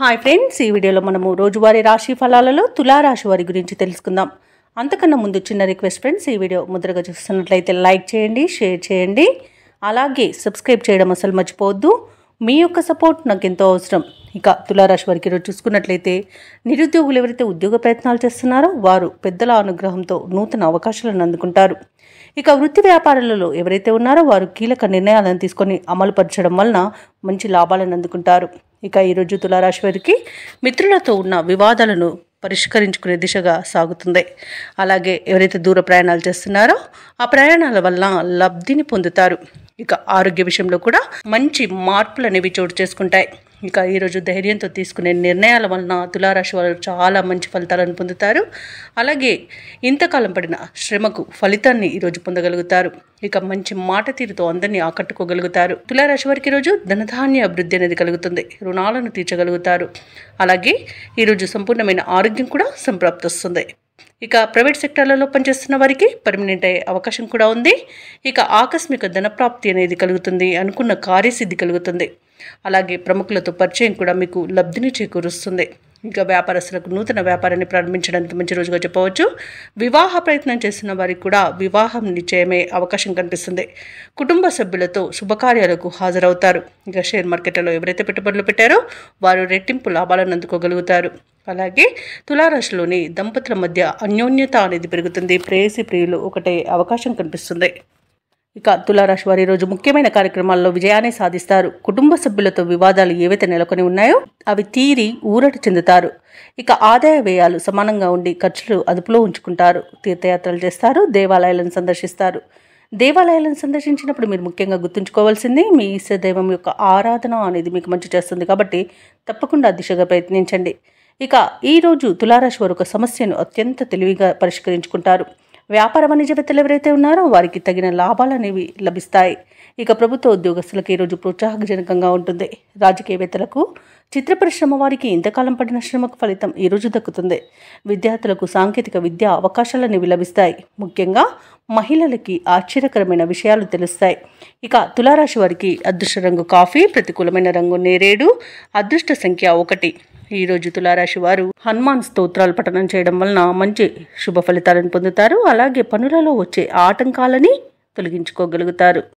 Hi friends, ఈ వీడియోలో మనము రోజువారీ రాశి ఫలాలలో తులారాశి వారి గురించి తెలుసుకుందాం. అంతకన్నా ముందు చిన్న రిక్వెస్ట్ ఫ్రెండ్స్, ఈ వీడియో ముద్రగా చూస్తున్నట్లయితే లైక్ చేయండి, షేర్ చేయండి, అలాగే సబ్స్క్రైబ్ చేయడం అసలు మర్చిపోవద్దు. మీ యొక్క సపోర్ట్ నాకు ఎంతో అవసరం. ఇక తులారాశి వారికి ఈరోజు చూసుకున్నట్లయితే నిరుద్యోగులు ఎవరైతే ఉద్యోగ ప్రయత్నాలు చేస్తున్నారో వారు పెద్దల అనుగ్రహంతో నూతన అవకాశాలను అందుకుంటారు. ఇక వృత్తి వ్యాపారాలలో ఎవరైతే ఉన్నారో వారు కీలక నిర్ణయాలను తీసుకొని అమలుపరచడం వలన మంచి లాభాలను అందుకుంటారు. ఇక ఈరోజు తులారాశి వారికి మిత్రులతో ఉన్న వివాదాలను పరిష్కరించుకునే దిశగా సాగుతుంది. అలాగే ఎవరైతే దూర ప్రయాణాలు చేస్తున్నారో ఆ ప్రయాణాల వల్ల లబ్ధిని పొందుతారు. ఇక ఆరోగ్య విషయంలో కూడా మంచి మార్పులు అనేవి చోటు చేసుకుంటాయి. ఇక ఈరోజు ధైర్యంతో తీసుకునే నిర్ణయాల వలన తులారాశి వారు చాలా మంచి ఫలితాలను పొందుతారు. అలాగే ఇంతకాలం పడిన శ్రమకు ఫలితాన్ని ఈరోజు పొందగలుగుతారు. ఇక మంచి మాట తీరుతో అందరినీ ఆకట్టుకోగలుగుతారు. తులారాశి వారికి ఈరోజు ధనధాన్య అభివృద్ధి అనేది కలుగుతుంది. రుణాలను తీర్చగలుగుతారు. అలాగే ఈరోజు సంపూర్ణమైన ఆరోగ్యం కూడా సంప్రాప్తిస్తుంది. ఇక ప్రైవేట్ సెక్టార్లలో పనిచేస్తున్న వారికి పర్మనెంట్ అయ్యే అవకాశం కూడా ఉంది. ఇక ఆకస్మిక ధనప్రాప్తి అనేది కలుగుతుంది. అనుకున్న కార్యసిద్ధి కలుగుతుంది. అలాగే ప్రముఖులతో పరిచయం కూడా మీకు లబ్ధిని చేకూరుస్తుంది. ఇక వ్యాపారస్తులకు నూతన వ్యాపారాన్ని ప్రారంభించడానికి మంచి రోజుగా చెప్పవచ్చు. వివాహ ప్రయత్నం చేస్తున్న వారికి కూడా వివాహం నిశ్చయమే అవకాశం కనిపిస్తుంది. కుటుంబ సభ్యులతో శుభకార్యాలకు హాజరవుతారు. ఇక షేర్ మార్కెట్లలో ఎవరైతే పెట్టుబడులు పెట్టారో వారు రెట్టింపు లాభాలను అందుకోగలుగుతారు. అలాగే తులారాశిలోని దంపతుల మధ్య అన్యోన్యత అనేది పెరుగుతుంది. ప్రేయసి ప్రియులు ఒకటే అవకాశం కనిపిస్తుంది. ఇక తులారాశి వారి రోజు ముఖ్యమైన కార్యక్రమాల్లో విజయాన్ని సాధిస్తారు. కుటుంబ సభ్యులతో వివాదాలు ఏవైతే నెలకొని ఉన్నాయో అవి తీరి ఊరట చెందుతారు. ఇక ఆదాయ వ్యయాలు సమానంగా ఉండి ఖర్చులు అదుపులో ఉంచుకుంటారు. తీర్థయాత్రలు చేస్తారు. దేవాలయాలను సందర్శిస్తారు. దేవాలయాలను సందర్శించినప్పుడు మీరు ముఖ్యంగా గుర్తుంచుకోవాల్సింది మీ ఇష్ట దైవం యొక్క ఆరాధన అనేది మీకు మంచి చేస్తుంది. కాబట్టి తప్పకుండా దిశగా ప్రయత్నించండి. ఇక ఈరోజు తులారాశి వారు ఒక సమస్యను అత్యంత తెలివిగా పరిష్కరించుకుంటారు. వ్యాపార వాణిజ్యవేత్తలు ఎవరైతే ఉన్నారో వారికి తగిన లాభాలు అనేవి లభిస్తాయి. ఇక ప్రభుత్వ ఉద్యోగస్తులకు ఈరోజు ప్రోత్సాహజనకంగా ఉంటుంది. రాజకీయవేత్తలకు, చిత్ర పరిశ్రమ వారికి ఇంతకాలం పడిన శ్రమకు ఫలితం ఈరోజు దక్కుతుంది. విద్యార్థులకు సాంకేతిక విద్యా అవకాశాలు అనేవి లభిస్తాయి. ముఖ్యంగా మహిళలకి ఆశ్చర్యకరమైన విషయాలు తెలుస్తాయి. ఇక తులారాశి వారికి అదృష్ట రంగు కాఫీ, ప్రతికూలమైన రంగు నేరేడు, అదృష్ట సంఖ్య 1. ఈరోజు తులారాశి వారు హనుమాన్ స్తోత్రాలు పఠనం చేయడం వలన మంచి శుభ ఫలితాలను పొందుతారు. అలాగే పనులలో వచ్చే ఆటంకాలని తొలగించుకోగలుగుతారు.